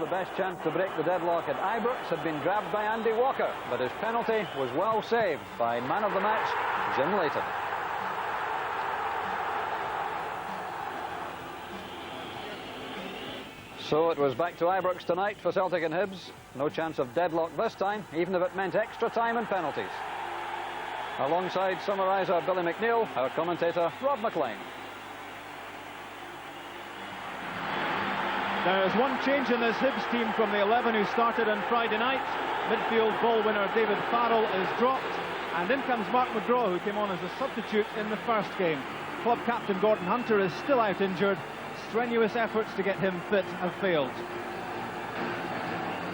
the best chance to break the deadlock at Ibrox had been grabbed by Andy Walker, but his penalty was well saved by man of the match, Jim Leighton. So it was back to Ibrox tonight for Celtic and Hibs. No chance of deadlock this time, even if it meant extra time and penalties. Alongside summariser Billy McNeil, our commentator Rob McLean. There's one change in this Hibs team from the 11 who started on Friday night. Midfield ball winner David Farrell is dropped, and in comes Mark McGraw, who came on as a substitute in the first game. Club captain Gordon Hunter is still out injured. Strenuous efforts to get him fit have failed.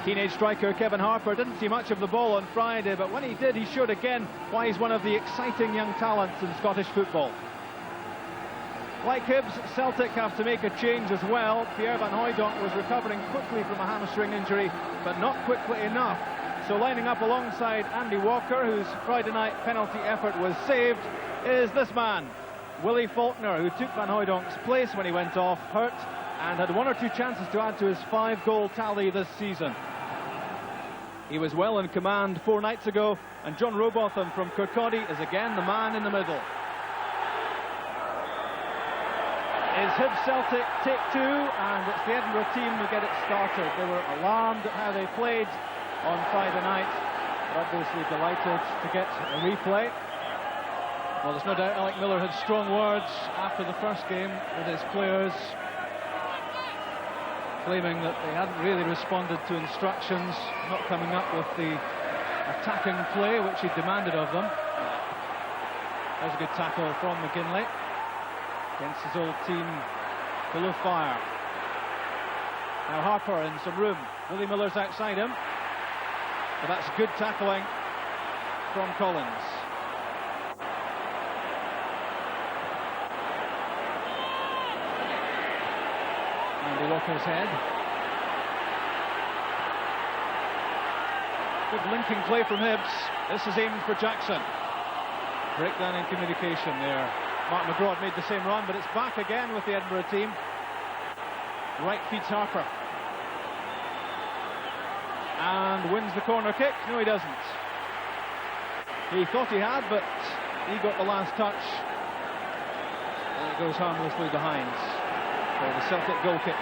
Teenage striker Kevin Harper didn't see much of the ball on Friday, but when he did, he showed again why he's one of the exciting young talents in Scottish football. Like Hibs, Celtic have to make a change as well. Pierre van Hooijdonk was recovering quickly from a hamstring injury, but not quickly enough. So lining up alongside Andy Walker, whose Friday night penalty effort was saved, is this man, Willie Falconer, who took Van Hooijdonk's place when he went off hurt and had one or two chances to add to his 5-goal tally this season. He was well in command 4 nights ago, and John Robotham from Kirkcaldy is again the man in the middle. Is Hibs Celtic take 2, and it's the Edinburgh team who get it started. They were alarmed at how they played on Friday night, but obviously delighted to get a replay. Well, there's no doubt Alec Miller had strong words after the first game with his players, claiming that they hadn't really responded to instructions, not coming up with the attacking play which he demanded of them. There's a good tackle from McGinley against his old team full of fire. Now Harper in some room. Willie Miller's outside him, but that's good tackling from Collins. Andy Walker's head. Good linking play from Hibs. This is aimed for Jackson. Breakdown in communication there. Mark McGraw made the same run, but it's back again with the Edinburgh team. Wright feeds Harper. And wins the corner kick. No, he doesn't. He thought he had, but he got the last touch. And it goes harmlessly behind for the Celtic goal kick.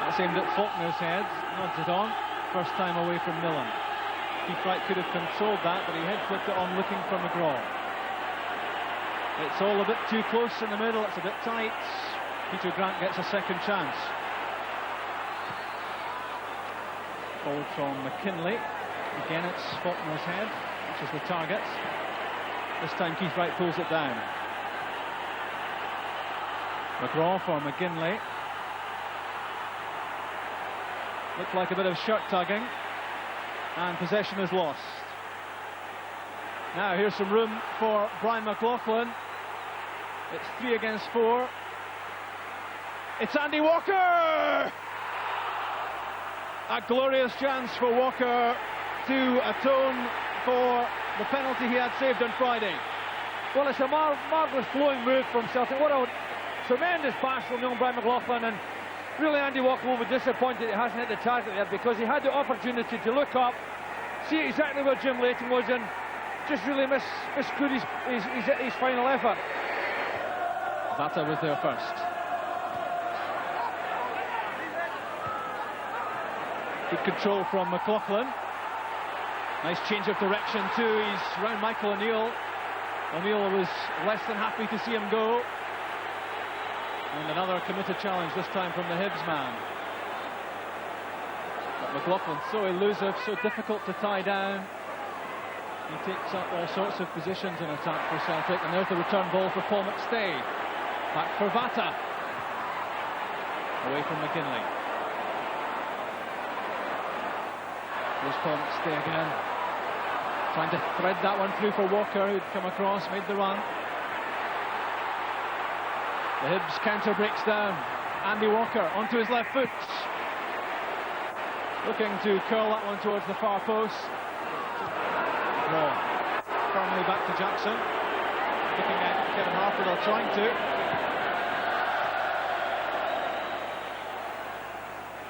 That's aimed at Faulkner's head. Nods it on. First time away from Millen. Keith Wright could have controlled that, but he head flipped it on looking for McGraw. It's all a bit too close in the middle, it's a bit tight. Peter Grant gets a second chance. Forward from McKinley. Again it's Faulkner's head, which is the target. This time Keith Wright pulls it down. McGraw for McGinley. Looked like a bit of shirt tugging. And possession is lost. Now here's some room for Brian McLaughlin. It's 3 against 4. It's Andy Walker! A glorious chance for Walker to atone for the penalty he had saved on Friday. Well, it's a marvellous flowing move from Celtic. What a tremendous pass from young Brian McLaughlin, and really Andy Walker will be disappointed he hasn't hit the target there, because he had the opportunity to look up, see exactly where Jim Leighton was, and just really misclewed his final effort. Bata was there first. Good control from McLaughlin. Nice change of direction too. He's round Michael O'Neill. O'Neill was less than happy to see him go. And another committed challenge, this time from the Hibs man. But McLaughlin so elusive, so difficult to tie down. He takes up all sorts of positions in attack for Celtic. And there's the return ball for Paul McStay. Back for Vata. Away from McGinley. There's Paul McStay again. Trying to thread that one through for Walker, who'd come across, made the run. The Hibs counter breaks down. Andy Walker onto his left foot. Looking to curl that one towards the far post. Draw. Firmly back to Jackson. Looking at Kevin Harper, trying to.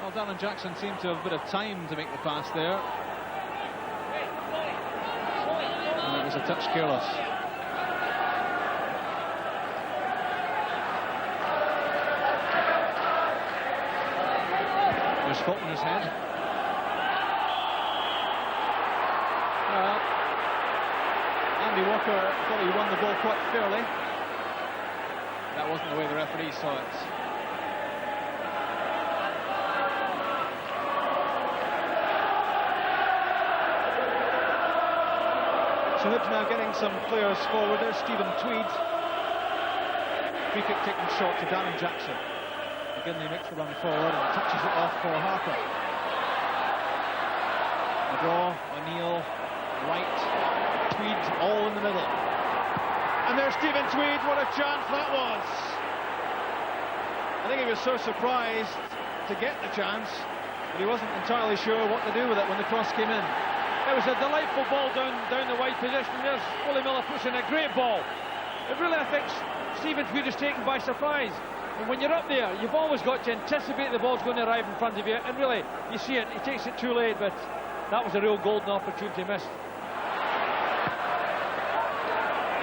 Well, Darren Jackson seemed to have a bit of time to make the pass there. And it was a touch careless. There's Falconer's head. Well, Andy Walker thought he won the ball quite fairly. That wasn't the way the referee saw it. So Hibs now getting some players forward. There's Stephen Tweed. Free kick taken short to Darren Jackson. Again, they makes the run forward and touches it off for Harper. McGraw, O'Neill, Wright, Tweed, all in the middle. And there's Stephen Tweed. What a chance that was! I think he was so surprised to get the chance, but he wasn't entirely sure what to do with it when the cross came in. It was a delightful ball down the wide position. There's Willie Miller puts in a great ball. It really, I think, Stephen Tweed is taken by surprise. And when you're up there, you've always got to anticipate the ball's going to arrive in front of you. And really, you see it, he takes it too late, but that was a real golden opportunity missed.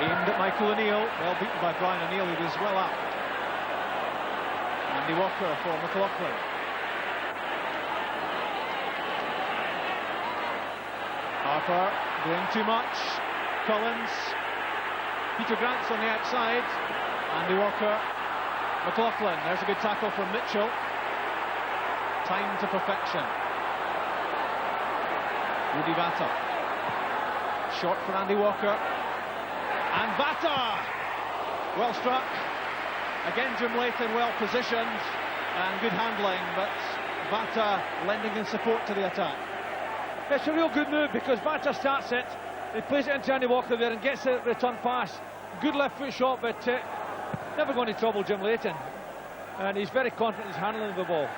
Aimed at Michael O'Neill, well beaten by Brian O'Neill, he was well up. Andy Walker for McLaughlin. Harper doing too much. Collins. Peter Grant's on the outside. Andy Walker. McLaughlin. There's a good tackle from Mitchell. Time to perfection. Rudy Vata. Short for Andy Walker. And Vata! Well struck. Again, Jim Leighton well positioned. And good handling, but Vata lending his support to the attack. It's a real good move because Vata starts it, he plays it into Andy Walker there and gets a return pass. Good left foot shot, but never going to trouble Jim Leighton. And he's very confident in his handling of the ball.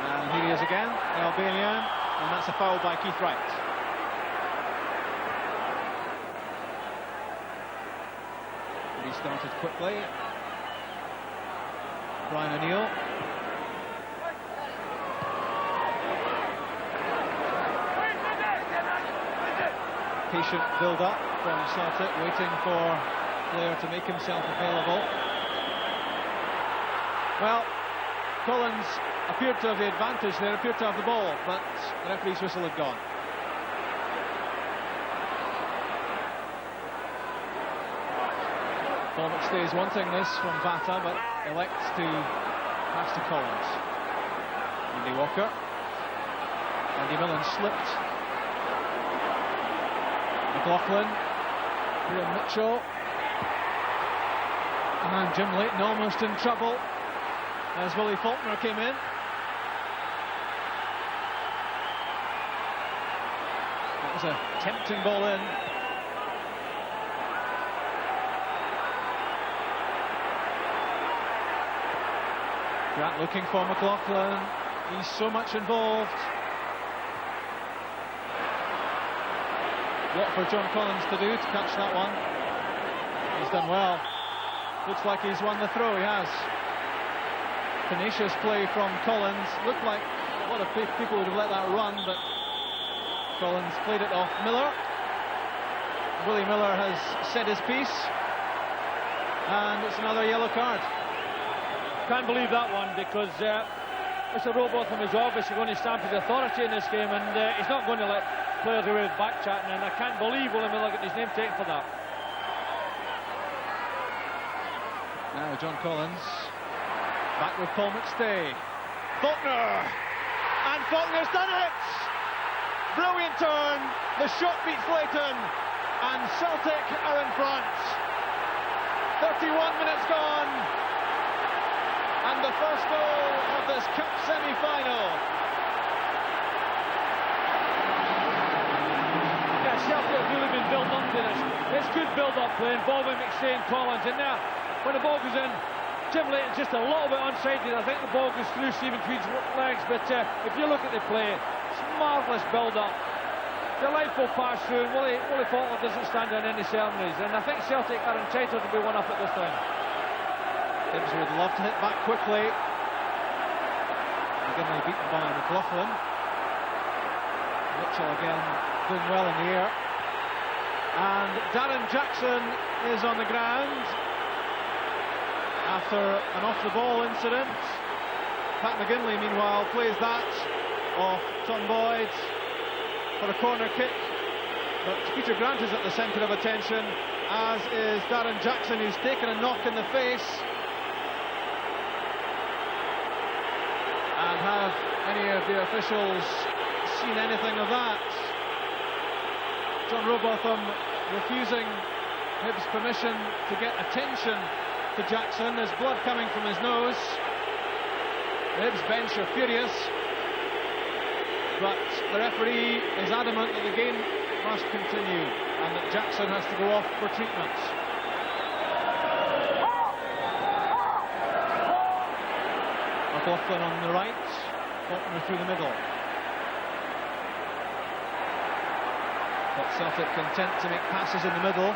And here he is again, the Albanian, and that's a foul by Keith Wright. He started quickly. Brian O'Neill. Patient build-up from Celtic, waiting for Blair to make himself available. Well, Collins appeared to have the advantage there, appeared to have the ball, but the referee's whistle had gone. Paul McStay's wanting this from Vata, but elects to pass to Collins. Andy Walker. Andy Millen slipped. McLaughlin, Ian Mitchell, and Jim Leighton almost in trouble as Willie Falconer came in. That was a tempting ball in. Grant looking for McLaughlin. He's so much involved. What for John Collins to do to catch that one. He's done well. Looks like he's won the throw, he has. Tenacious play from Collins. Looked like a lot of people would have let that run, but Collins played it off Miller. Willie Miller has said his piece. And it's another yellow card. Can't believe that one because Mr. Robotham is obviously going to stamp his authority in this game, and he's not going to let players away with back chatting, and I can't believe Willie Miller got his name taken for that. Now John Collins back with Paul McStay. Faulkner, and Faulkner's done it. Brilliant turn. The shot beats Leighton, and Celtic are in front. 31 minutes gone, and the first goal of this cup semi-final. Celtic have really been built up to this. It's good build-up play involving McStay and Collins, and now when the ball goes in, Jim Leighton's just a little bit unsighted. I think the ball goes through Stephen Tweed's legs, but if you look at the play, it's marvellous build-up. Delightful pass through, and Willie Faulkner doesn't stand on any ceremonies, and I think Celtic are entitled to be one up at this time. Hibs would love to hit back quickly. McGinley beaten by McLaughlin. Mitchell again doing well in the air. And Darren Jackson is on the ground after an off-the-ball incident. Pat McGinley, meanwhile, plays that off Tom Boyd for a corner kick. But Peter Grant is at the centre of attention, as is Darren Jackson, who's taken a knock in the face. And have any of the officials seen anything of that? John Robotham refusing Hibs permission to get attention to Jackson. There's blood coming from his nose. The Hibs bench are furious, but the referee is adamant that the game must continue and that Jackson has to go off for treatment. McLaughlin on the right, Falconer through the middle. But Celtic content to make passes in the middle.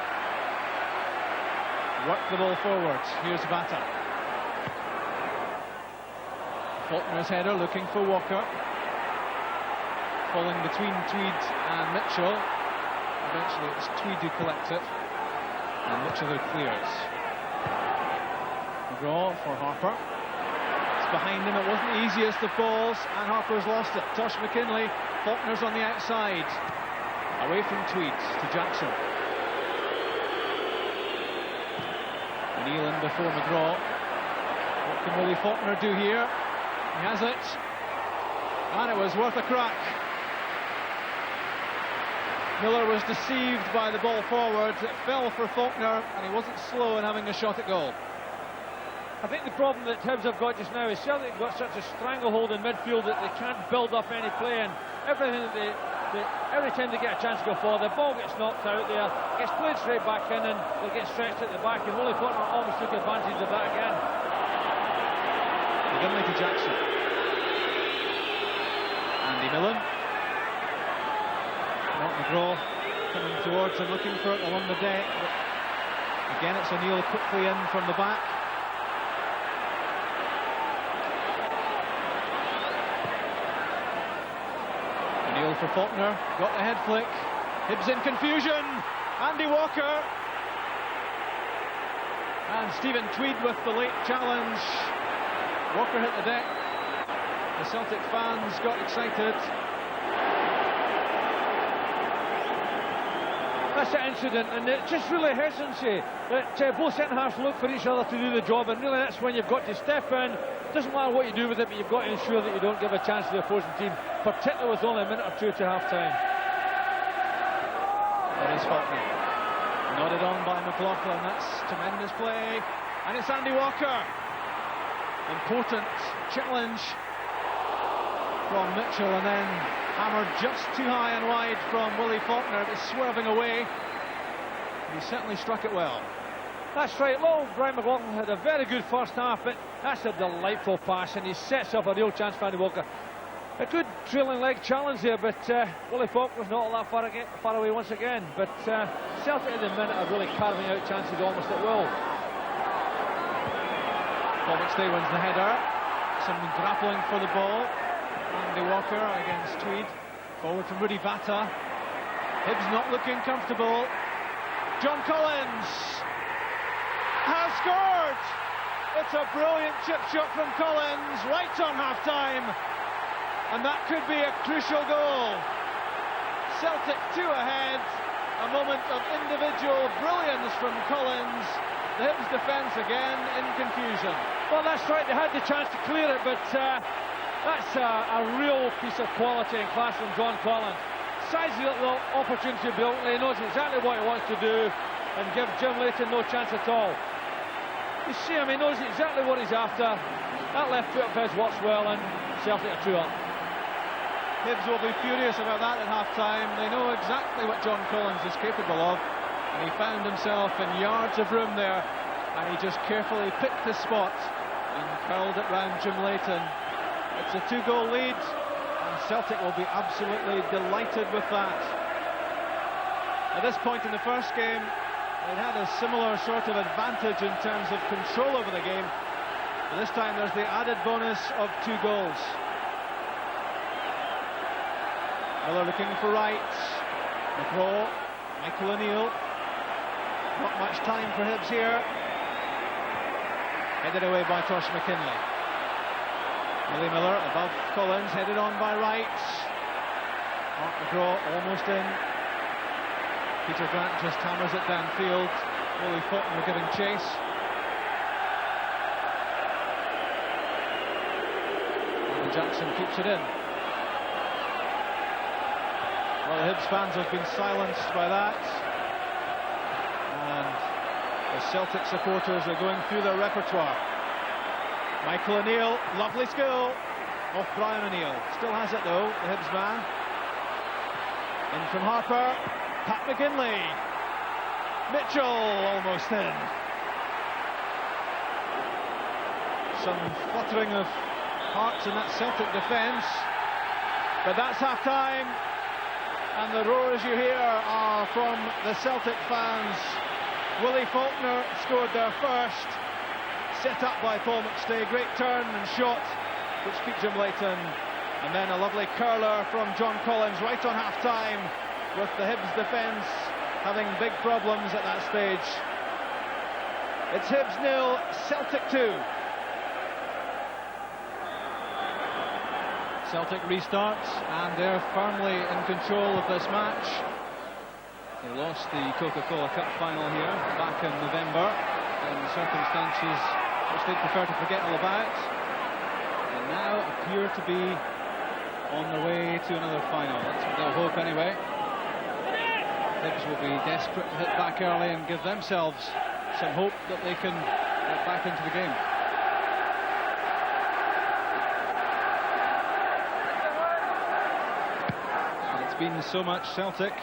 Work the ball forward. Here's Bata. Falconer's header looking for Walker. Falling between Tweed and Mitchell. Eventually it's Tweed who collects it, and Mitchell who clears. McGraw for Harper. It's behind him. It wasn't the easiest of balls, and Harper's lost it. Tosh McKinley. Falconer's on the outside. Away from Tweed to Jackson. Neil in before McGraw. What can Willie Falconer do here? He has it. And it was worth a crack. Miller was deceived by the ball forward. It fell for Falconer, and he wasn't slow in having a shot at goal. I think the problem that Hibs have got just now is Celtic have got such a stranglehold in midfield that they can't build up any play, and everything that every time they get a chance to go forward, the ball gets knocked out there, gets played straight back in, and they get stretched at the back, and Willie Falconer almost took advantage of that again. McGinley to Jackson. Andy Millen. Mark McGraw coming towards him, looking for it along the deck. But again, it's O'Neill quickly in from the back. O'Neill for Falconer, got the head flick. Hibs in confusion. Andy Walker. And Stephen Tweed with the late challenge. Walker hit the deck. The Celtic fans got excited. That's the incident, and it's just really hesitancy that both centre-halves look for each other to do the job, and really that's when you've got to step in. Doesn't matter what you do with it, but you've got to ensure that you don't give a chance to the opposing team, particularly with only a minute or two to half-time. That is Falconer. Nodded on by McLaughlin. That's tremendous play, and it's Andy Walker. Important challenge from Mitchell, and then hammered just too high and wide from Willie Falconer. It was swerving away. He certainly struck it well. That's right. Well, Brian McLaughlin had a very good first half, but that's a delightful pass, and he sets up a real chance for Andy Walker. A good trailing leg challenge there, but Willie Falconer's not all that far away once again. But Celtic at the minute are really carving out chances almost at will. Paul McStay wins the header. Someone grappling for the ball. Andy Walker against Tweed. Forward from Rudy Bata. Hibs not looking comfortable. John Collins has scored! It's a brilliant chip shot from Collins, right on half-time. And that could be a crucial goal. Celtic 2 ahead. A moment of individual brilliance from Collins. The Hibs defence again in confusion. Well, that's right, they had the chance to clear it, but that's a real piece of quality and class from John Collins. Sizes the little opportunity to build. He knows exactly what he wants to do and give Jim Leighton no chance at all. You see him, he knows exactly what he's after. That left foot of his works well, and Celtic are 2 up. Hibs will be furious about that at half-time. They know exactly what John Collins is capable of, and he found himself in yards of room there, and he just carefully picked his spot and curled it round Jim Leighton. It's a 2-goal lead, and Celtic will be absolutely delighted with that. At this point in the first game, It had a similar sort of advantage in terms of control over the game. But this time there's the added bonus of 2 goals. Miller looking for Wright. McGraw, Michael O'Neill. Not much time for Hibs here. Headed away by Tosh McKinley. Willie Miller above Collins, headed on by Wright. Mark McGraw almost in. Peter Grant just hammers it downfield. Willie Falconer giving chase. And Jackson keeps it in. Well, the Hibs fans have been silenced by that. And the Celtic supporters are going through their repertoire. Michael O'Neill, lovely skill off Brian O'Neill. Still has it though, the Hibs man. In from Harper, Pat McGinley. Mitchell almost in. Some fluttering of hearts in that Celtic defence. But that's half-time. And the roars you hear are from the Celtic fans. Willie Falconer scored their first. Set up by Paul McStay, great turn and shot, which beat Jim Leighton. And then a lovely curler from John Collins right on half-time, with the Hibs defence having big problems at that stage. It's Hibs 0, Celtic 2. Celtic restarts, and they're firmly in control of this match. They lost the Coca-Cola Cup final here back in November in circumstances which they'd prefer to forget all about, and now appear to be on the way to another final. That's what they'll hope anyway. Hibs will be desperate to hit back early and give themselves some hope that they can get back into the game. And it's been so much Celtic,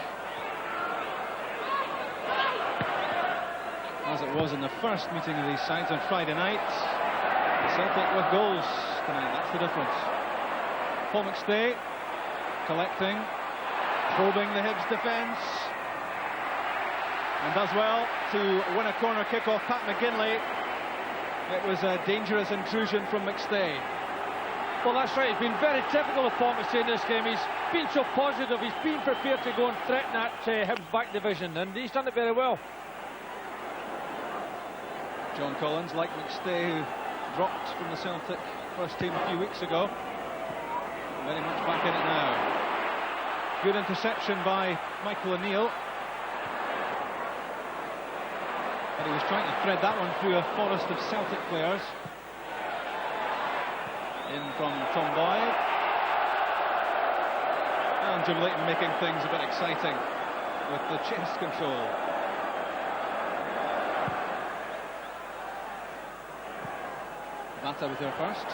as it was in the first meeting of these sides on Friday night. Celtic with goals tonight, that's the difference. Paul McStay collecting, probing the Hibs defence, and does well to win a corner kick off Pat McGinley. It was a dangerous intrusion from McStay. Well, that's right, it's been very typical of Paul McStay in this game. He's been so positive, he's been prepared to go and threaten that Hibs back division, and he's done it very well. John Collins, like McStay, who dropped from the Celtic first team a few weeks ago, very much back in it now. Good interception by Michael O'Neill. But he was trying to thread that one through a forest of Celtic players. In from Tom Boyd. And Jim Leighton making things a bit exciting with the chest control. Mata with her first,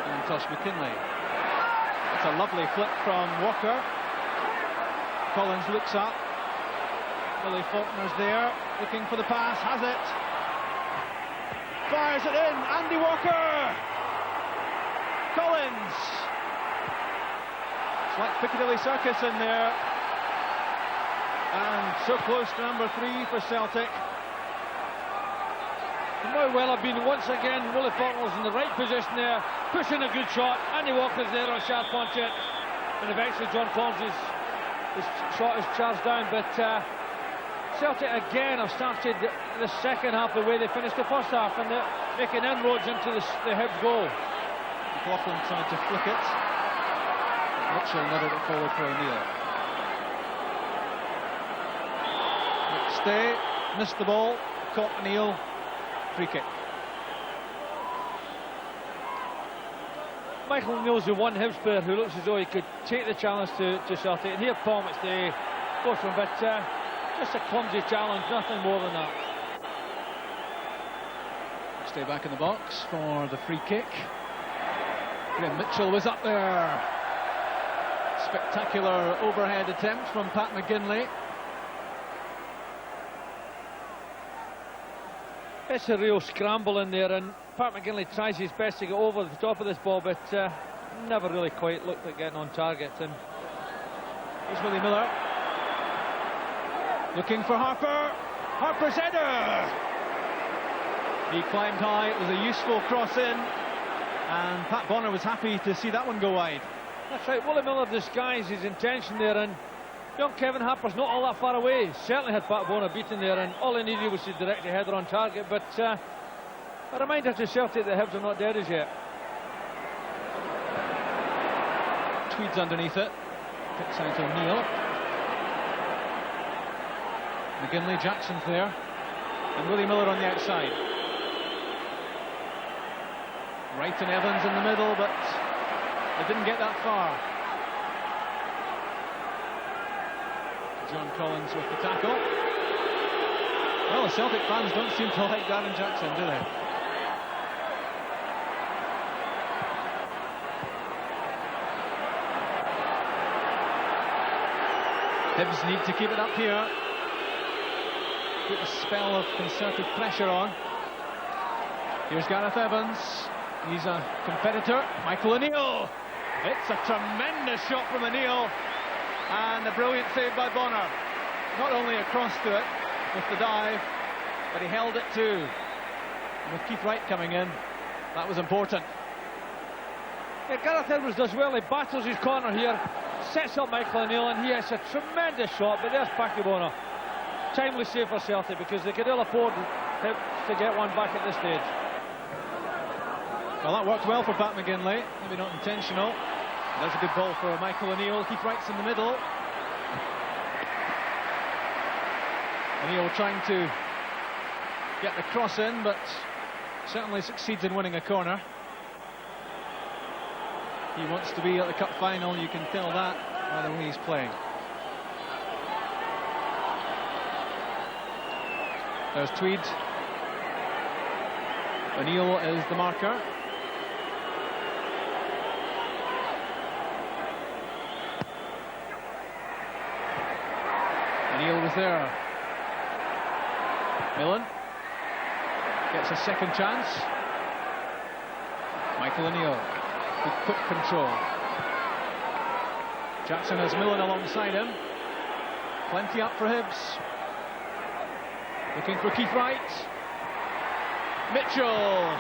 and Tosh McKinley. That's a lovely flick from Walker. Collins looks up. Willie Falconer's there, looking for the pass, has it. Fires it in, Andy Walker! Collins! It's like Piccadilly Circus in there. And so close to number 3 for Celtic. It might well have been once again. Willie Falconer's in the right position there, pushing a good shot. Andy Walker's there on a sharp punch it, and eventually John Collins' his shot is charged down. But Celtic again have started the second half the way they finished the first half, and they're making inroads into the Hibs goal. McLaughlin tried to flick it. Mitchell never got forward for O'Neill. McStay missed the ball, caught O'Neill. Free kick. Michael O'Neill's the one Hibs player who looks as though he could take the challenge to Celtic, and here Paul McStay goes for him, but just a clumsy challenge, nothing more than that. Stay back in the box for the free kick. Graham Mitchell was up there. Spectacular overhead attempt from Pat McGinley. It's a real scramble in there, and Pat McGinley tries his best to get over the top of this ball, but never really quite looked like getting on target. And here's Willie Miller looking for Harper. Harper's header! He climbed high, it was a useful cross in, and Pat Bonner was happy to see that one go wide. That's right, Willie Miller disguised his intention there, and young Kevin Harper's not all that far away. Certainly had Pat Bonner beaten there, and all he needed was to direct a header on target. But a reminder to Celtic that Hibs are not dead as yet. Tweed's underneath it, picks out O'Neill. McGinley, Jackson's there, and Willie Miller on the outside. Wright and Evans in the middle, but they didn't get that far. John Collins with the tackle. Well, the Celtic fans don't seem to like Gavin Jackson, do they? Hibs need to keep it up here. Put a spell of concerted pressure on. Here's Gareth Evans. He's a competitor. Michael O'Neill. It's a tremendous shot from O'Neill. And a brilliant save by Bonner. Not only across to it with the dive, but he held it too. And with Keith Wright coming in, that was important. Yeah, Gareth Edwards does well. He battles his corner here, sets up Michael O'Neill, and he has a tremendous shot. But there's Paddy Bonner. Timely save for Celtic, because they could ill afford to get one back at this stage. Well, that worked well for Pat McGinley. Maybe not intentional. There's a good ball for Michael O'Neill. Keith Wright's in the middle. O'Neill trying to get the cross in, but certainly succeeds in winning a corner. He wants to be at the cup final, you can tell that by the way he's playing. There's Tweed. O'Neill is the marker. O'Neill was there. Millen gets a second chance. Michael O'Neill with quick control. Jackson has Millen alongside him. Plenty up for Hibs. Looking for Keith Wright. Mitchell.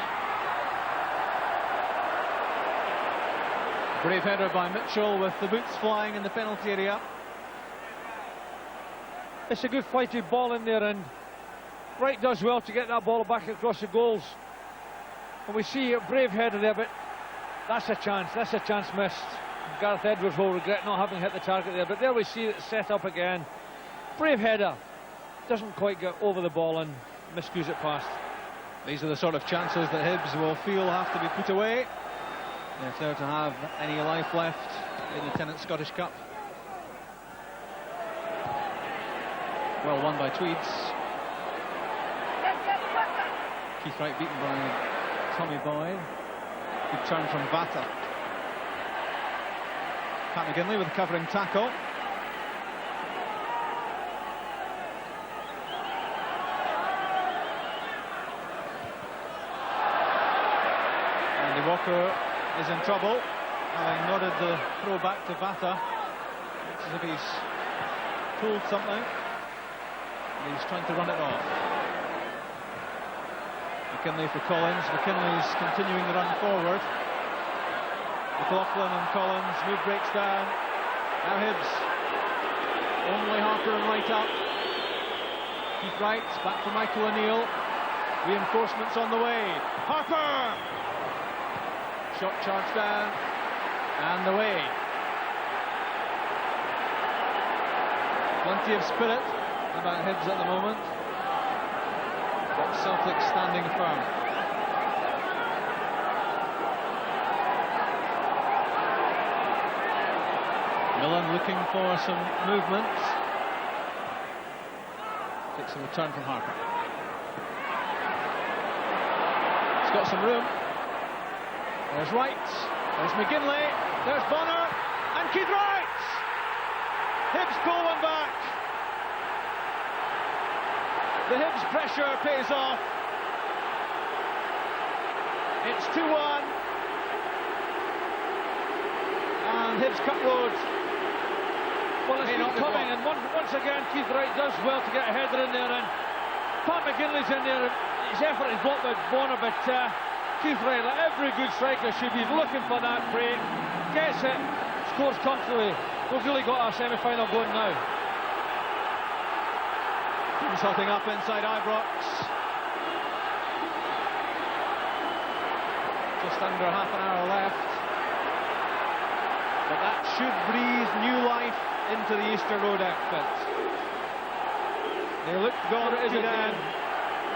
Brave header by Mitchell with the boots flying in the penalty area. It's a good flighted ball in there, and Wright does well to get that ball back across the goals. And we see a brave header there, but that's a chance missed. Gareth Edwards will regret not having hit the target there, but there we see it set up again. Brave header, doesn't quite get over the ball and miscues it past. These are the sort of chances that Hibs will feel have to be put away if they're to have any life left in the Tennant Scottish Cup. Well won by Tweeds. Keith Wright beaten by Tommy Boyd. Good turn from Vata. Pat McGinley with a covering tackle. Andy Walker is in trouble, having nodded the throw back to Vata. Looks as if he's pulled something. He's trying to run it off. McKinley for Collins. McKinley's continuing the run forward. McLaughlin and Collins. Move breaks down. Now Hibs. Only Harper and Wright up. Keith Wright back for Michael O'Neill. Reinforcements on the way. Harper! Shot charged down. And away. Plenty of spirit about Hibs at the moment, but Celtic standing firm. Millen looking for some movement. Takes a return from Harper. He's got some room. There's Wright, there's McGinley, there's Bonner, and Keith Wright! Hibs pull one back. The Hibs pressure pays off. It's 2-1. And Hibs cut road. Well, it's been coming, and once again Keith Wright does well to get a header in there, and Pat McGinley's in there. His effort is blocked by Bonner, but Keith Wright, like every good striker, should be looking for that break. Gets it, scores comfortably. We've really got our semi-final going now. Consulting up inside Ibrox. Just under half an hour left. But that should breathe new life into the Easter Road outfit. They look gone to Dan.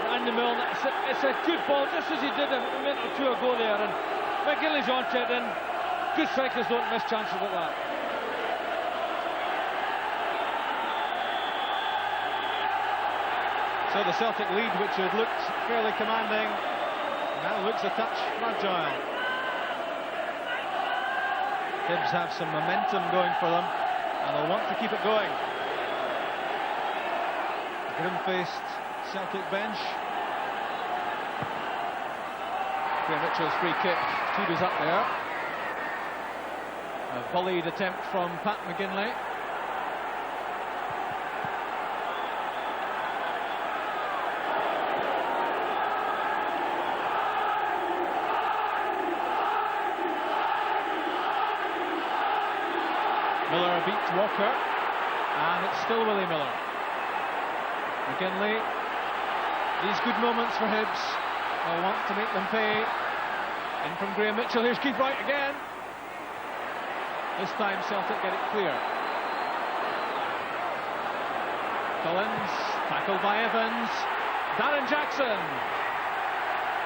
And the Milne, it's a good ball, just as he did a minute or two ago there. And McGinley's onto it, and good strikers don't miss chances like that. So the Celtic lead, which had looked fairly commanding, now looks a touch fragile. Hibs have some momentum going for them, and they'll want to keep it going. Grim-faced Celtic bench. Graham Mitchell's free kick, Tudor's up there. A volleyed attempt from Pat McGinley. Miller beats Walker, and it's still Willie Miller. McGinley, these good moments for Hibs, they'll want to make them pay. In from Graham Mitchell, here's Keith Wright again. This time Celtic get it clear. Collins, tackled by Evans. Darren Jackson.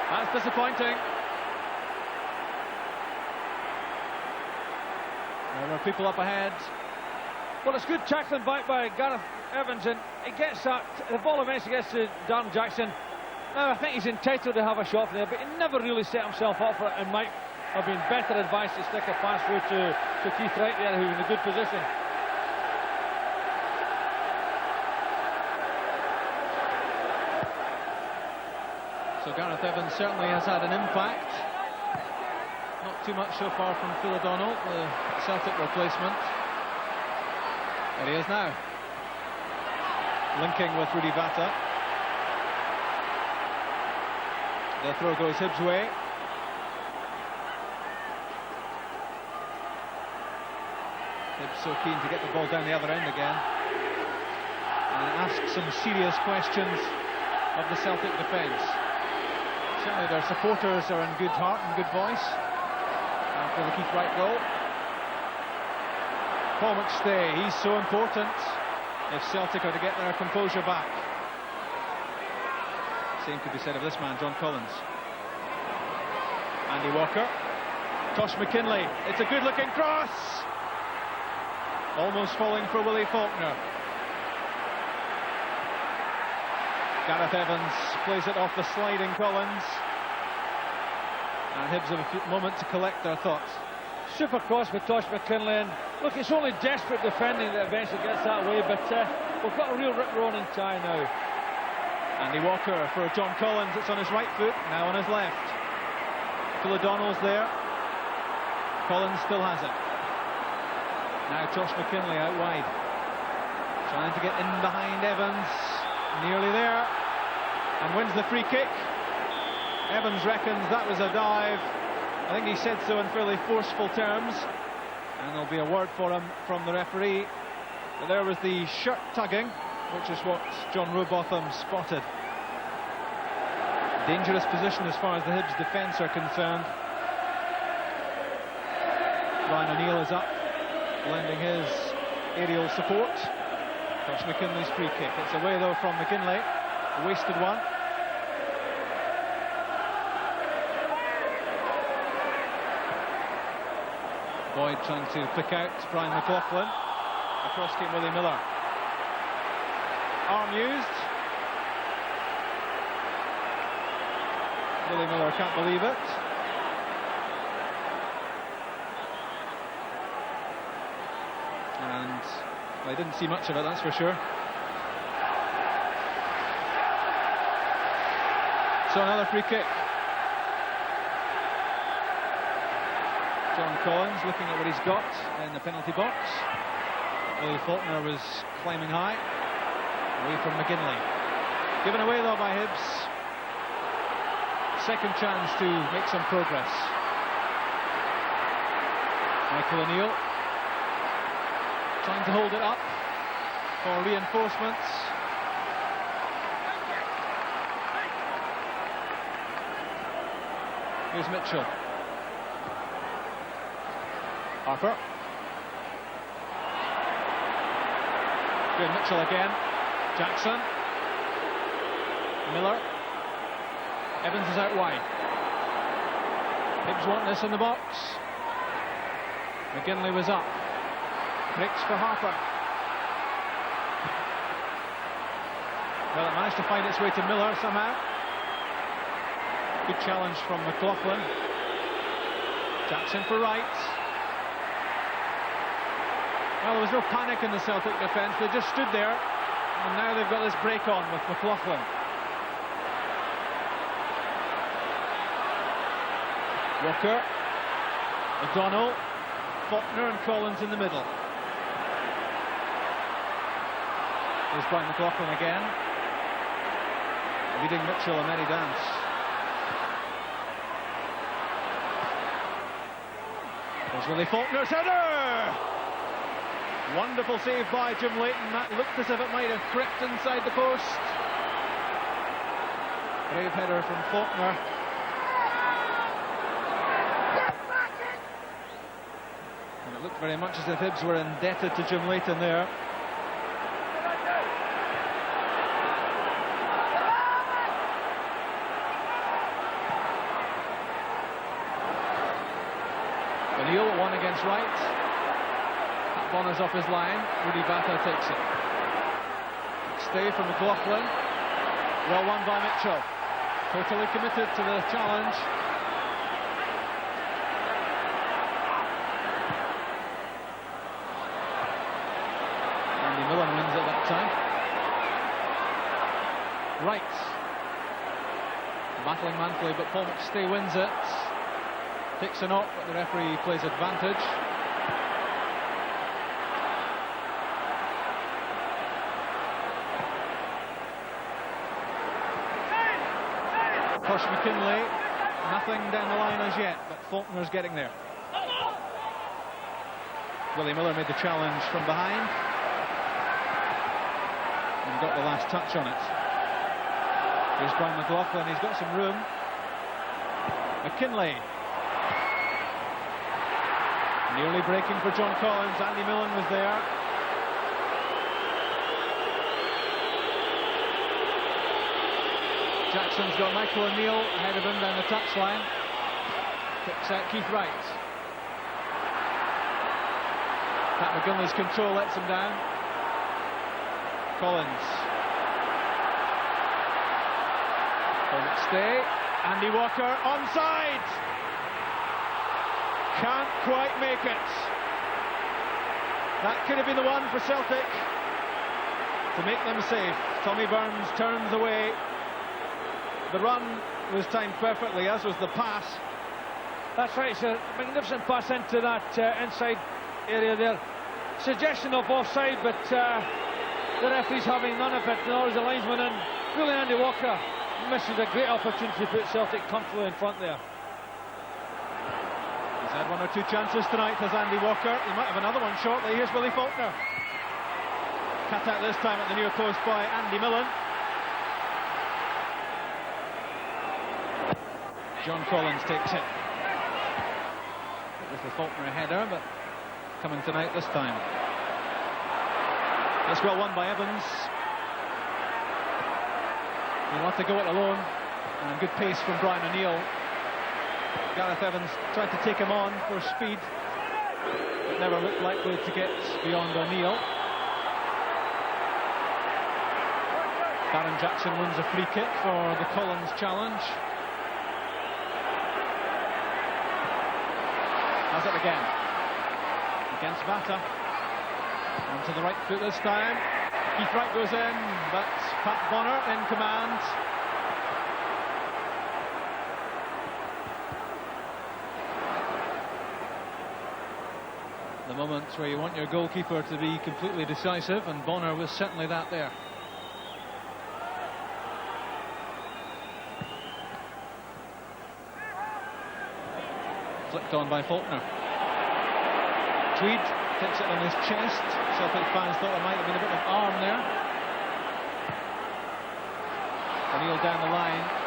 That's disappointing. There are people up ahead. Well, it's good tackling back by Gareth Evans, and he gets that. The ball eventually gets to Darren Jackson. Now, I think he's entitled to have a shot from there, but he never really set himself up for it, and might have been better advised to stick a pass through to Keith Wright there, who's in a good position. So Gareth Evans certainly has had an impact. Not too much so far from Phil O'Donnell, the Celtic replacement. There he is now, linking with Rudy Vata. The throw goes Hibs' way. Hibs so keen to get the ball down the other end again and ask some serious questions of the Celtic defence. Certainly their supporters are in good heart and good voice after the Keith Wright goal. Paul McStay, he's so important if Celtic are to get their composure back. Same could be said of this man, John Collins. Andy Walker. Tosh McKinlay, it's a good looking cross! Almost falling for Willie Falconer. Gareth Evans plays it off the sliding Collins. And Hibs have a moment to collect their thoughts. Super cross with Tosh McKinlay, and look, it's only desperate defending that eventually gets that way, but we've got a real rip-roaring tie now. Andy Walker for John Collins, it's on his right foot, now on his left. Phil O'Donnell's there. Collins still has it. Now Tosh McKinlay out wide, trying to get in behind Evans, nearly there, and wins the free kick. Evans reckons that was a dive. I think he said so in fairly forceful terms, and there'll be a word for him from the referee. But there was the shirt tugging, which is what John Robotham spotted. Dangerous position as far as the Hibs defence are concerned. Ryan O'Neill is up, lending his aerial support. Tosh McKinley's free kick. It's away though from McGinley, a wasted one. Boyd trying to pick out Brian McLaughlin. Across came Willie Miller. Arm used. Willie Miller can't believe it. And I didn't see much of it, that's for sure. So another free kick. John Collins looking at what he's got in the penalty box. Willie Falconer was climbing high. Away from McGinley. Given away though by Hibs. Second chance to make some progress. Michael O'Neill trying to hold it up for reinforcements. Here's Mitchell. Harper. Good, Mitchell again. Jackson. Miller. Evans is out wide. Hibs want this in the box. McGinley was up. Breaks for Harper. Well, it managed to find its way to Miller somehow. Good challenge from McLaughlin. Jackson for Wright. Well, there was no panic in the Celtic defence. They just stood there, and now they've got this break on with McLaughlin. Walker, O'Donnell, Falconer and Collins in the middle. There's Brian McLaughlin again, leading Mitchell a merry dance. There's Willie Faulkner's header! Wonderful save by Jim Leighton. That looked as if it might have crept inside the post. Brave header from Faulkner. And it looked very much as if Hibs were indebted to Jim Leighton there. O'Neill, one against Wright. Bonner's off his line. Rudy Bata takes it. Stay from McLaughlin. Well won by Mitchell. Totally committed to the challenge. Andy Millen wins it that time. Wright. Battling manfully, but Paul McStay wins it. Takes a knock, but the referee plays advantage. Tosh McKinley, nothing down the line as yet, but Faulkner's getting there. Willie Miller made the challenge from behind and got the last touch on it. Here's Brian McLaughlin, he's got some room. McKinley. Nearly breaking for John Collins. Andy Millen was there. Jackson's got Michael O'Neill ahead of him down the touchline. Picks out Keith Wright. Pat McGinley's control lets him down. Collins. Paul McStay. Andy Walker onside. Can't quite make it. That could have been the one for Celtic to make them safe. Tommy Burns turns away. The run was timed perfectly, as was the pass. That's right, it's a magnificent pass into that inside area there. Suggestion of offside, but the referee's having none of it, nor is the linesman, and really Andy Walker misses a great opportunity to put Celtic comfortably in front there. He's had one or two chances tonight, has Andy Walker. He might have another one shortly. Here's Willie Faulkner. Cut out this time at the near post by Andy Millen. John Collins takes it. It was the Faulkner header, but coming tonight this time. It's well won by Evans. He'll have to go it alone. And good pace from Brian O'Neill. Gareth Evans tried to take him on for speed, but never looked likely to get beyond O'Neill. Darren Jackson wins a free kick for the Collins challenge. Has it again against Bata. Onto the right foot this time. Keith Wright goes in, but Pat Bonner in command. The moments where you want your goalkeeper to be completely decisive, and Bonner was certainly that there. flicked on by Falconer. Tweed takes it on his chest. Celtic fans thought there might have been a bit of arm there. O'Neill down the line.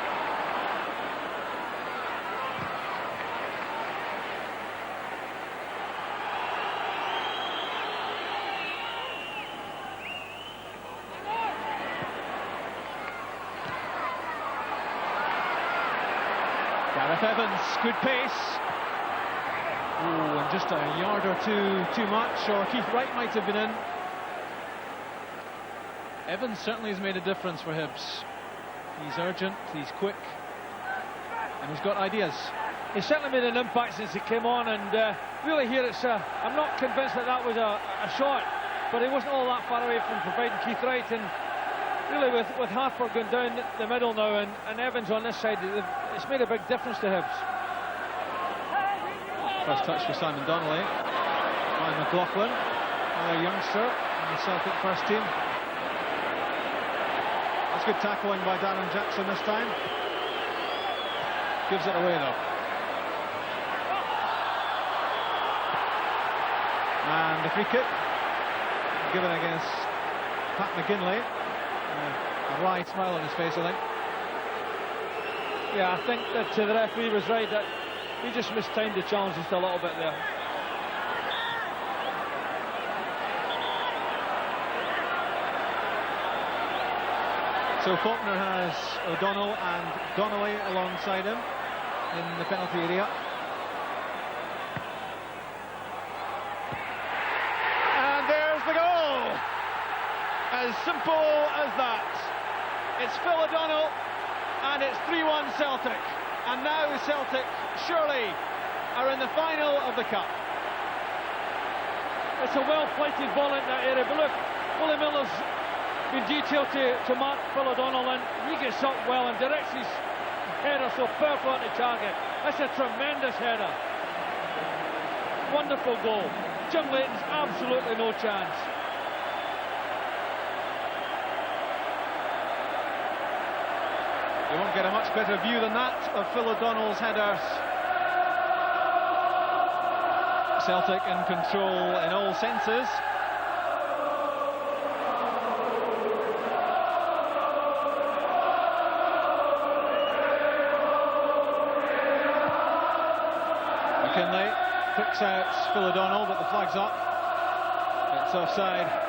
Gareth Evans, good pace. Oh, and just a yard or two too much, or Keith Wright might have been in. Evans certainly has made a difference for Hibs. He's urgent, he's quick, and he's got ideas. He certainly made an impact since he came on, and really here it's I'm not convinced that that was a shot, but he wasn't all that far away from providing Keith Wright, and really with Harper going down the middle now and Evans on this side, it's made a big difference to Hibs. First touch for Simon Donnelly by McLaughlin, another youngster in the Celtic first team. That's good tackling by Darren Jackson this time. Gives it away though. And the free kick given against Pat McGinley. A wide smile on his face, I think. Yeah, I think that the referee was right, that he just mistimed the challenge just a little bit there. So Falconer has O'Donnell and Donnelly alongside him in the penalty area. And there's the goal! As simple as that. It's Phil O'Donnell, and it's 3-1 Celtic. And now Celtic surely are in the final of the Cup. It's a well-flighted ball in that area, but look, Willie Miller's been detailed to mark Phil O'Donnell, and he gets up well and directs his header so perfect on the target. That's a tremendous header. Wonderful goal. Jim Leighton's absolutely no chance. You won't get a much better view than that of Phil O'Donnell's header. Celtic in control in all senses. McKinley picks out Phil O'Donnell, but the flag's up. It's offside.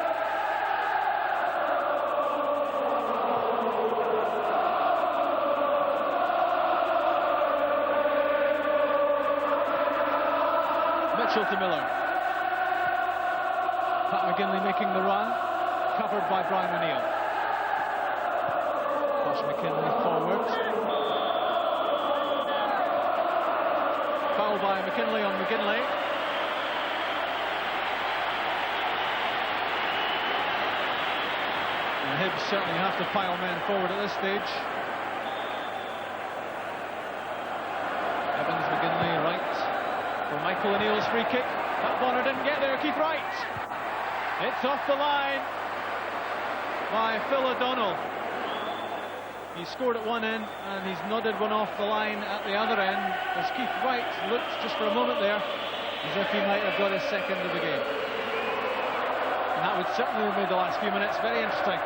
Mitchell to Miller. Pat McGinley making the run, covered by Brian O'Neill. Josh McKinley forward. Foul by McKinley on McGinley. And Hibs certainly have to pile men forward at this stage. Evans, McGinley, Wright. For Michael O'Neill's free kick. That Bonner didn't get there, Keith Wright. It's off the line by Phil O'Donnell. He scored at one end and he's nodded one off the line at the other end, as Keith Wright looked just for a moment there as if he might have got his second of the game. And that would certainly have made the last few minutes very interesting.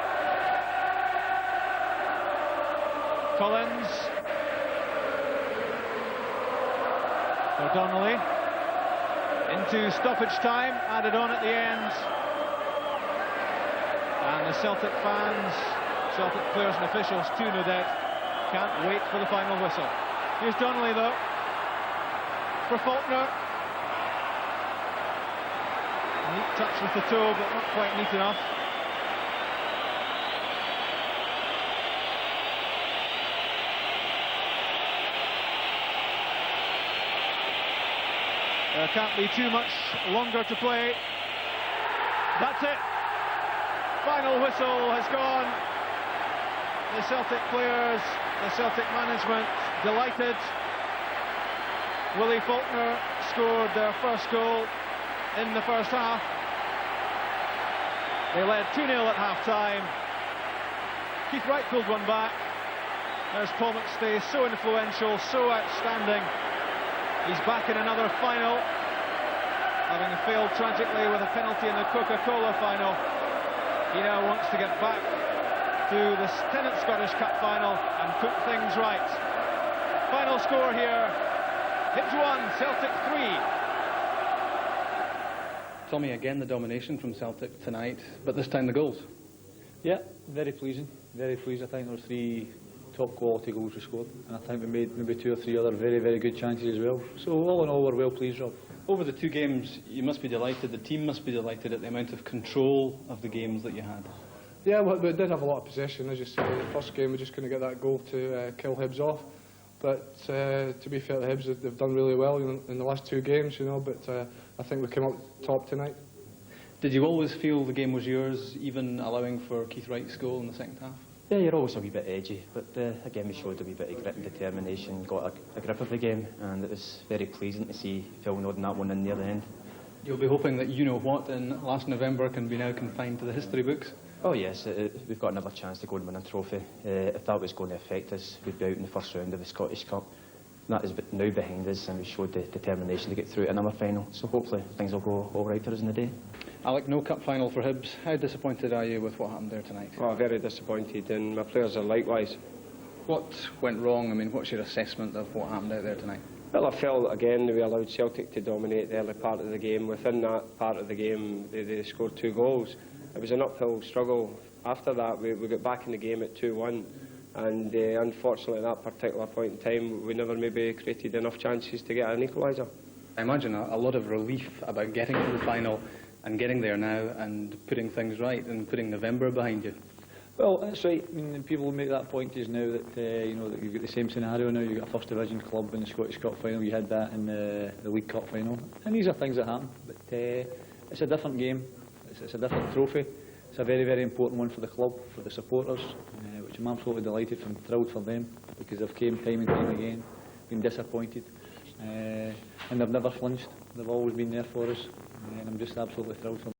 Collins. O'Donnelly. Into stoppage time, added on at the end. And the Celtic fans, Celtic players and officials too, no doubt, can't wait for the final whistle. Here's Donnelly though, for Falconer. Neat touch with the toe, but not quite neat enough. There can't be too much longer to play. That's it. Final whistle has gone. The Celtic players, the Celtic management, delighted. Willie Falconer scored their first goal in the first half. They led 2-0 at half-time. Keith Wright pulled one back. There's Paul McStay, so influential, so outstanding. He's back in another final, having failed tragically with a penalty in the Coca-Cola final. He now wants to get back to the 10th Scottish Cup final and put things right. Final score here, Hibs 1, Celtic 3. Tommy, again the domination from Celtic tonight, but this time the goals. Yeah, very pleasing, very pleased. I think there were 3 top quality goals we scored, and I think we made maybe 2 or 3 other very, very good chances as well. So all in all, we're well pleased, Rob. Over the 2 games, you must be delighted, the team must be delighted at the amount of control of the games that you had. Yeah, well, we did have a lot of possession, as you say. The first game we just couldn't get that goal to kill Hibs off. But to be fair to Hibs, they've done really well in the last 2 games, you know. But I think we came up top tonight. Did you always feel the game was yours, even allowing for Keith Wright's goal in the second half? Yeah, you're always a wee bit edgy, but again we showed a wee bit of grit and determination, got a grip of the game, and it was very pleasing to see Phil nodding that one in near the end. You'll be hoping that you-know-what in last November can be now confined to the history books? Oh yes, we've got another chance to go and win a trophy. If that was going to affect us, we'd be out in the first round of the Scottish Cup. That is now behind us, and we showed the determination to get through to another final, so hopefully things will go all right for us in the day. Alec, no cup final for Hibs. How disappointed are you with what happened there tonight? Oh, very disappointed, and my players are likewise. What went wrong? I mean, what's your assessment of what happened out there tonight? Well, I felt again we allowed Celtic to dominate the early part of the game. Within that part of the game, they scored 2 goals. It was an uphill struggle. After that, we got back in the game at 2-1, and unfortunately at that particular point in time, we never maybe created enough chances to get an equaliser. I imagine a lot of relief about getting to the final and getting there now and putting things right and putting November behind you. Well, that's right. I mean, people make that point just now that you know that you've got the same scenario now. You've got a first division club in the Scottish Cup final. You had that in the League Cup final, and these are things that happen. But it's a different game. It's a different trophy. It's a very, very important one for the club, for the supporters, which I'm absolutely delighted and thrilled for them, because they've came time and time again, been disappointed, and they've never flinched. They've always been there for us, and I'm just absolutely thrilled for them.